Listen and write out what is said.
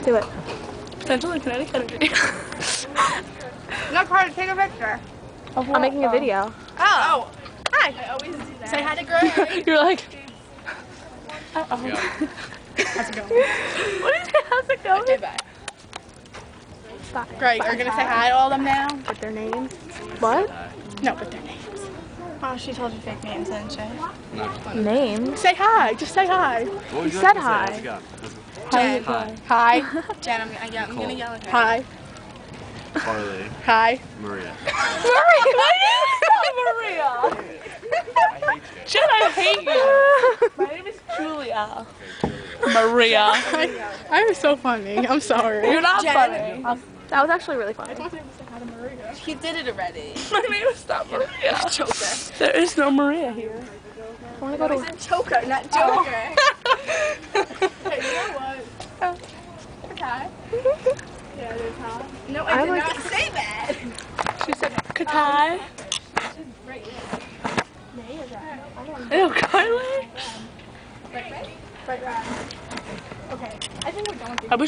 Do it. Central and Connecticut. No, Carter, take a picture. I'm making a video. Oh. Hi. I always do that. Say hi to Greg. You're like, How's it going? What is it? How's it going? Okay, bye. Bye. Greg, are you going to say hi to all of them now? With their names? What? No, with their names. oh, she told you fake names, didn't she? Names? Say hi. Just say hi. You said hi. Jen. Hi. Jen, I'm gonna yell at her. Hi. Carly. Hi. Maria. Maria! Jen, I hate you. My name is Julia. Maria. I was so funny. I'm sorry. You're not funny. That was actually really funny. He did it already. My name is not Maria. Joker. There is no Maria here. I want to go to... Choker, not Joker. Hey, you know what? Okay. Yeah, it is hot. No, I did not say that. She said, Katai. Ew, Kylie. Right. Okay. I think we're done with I wish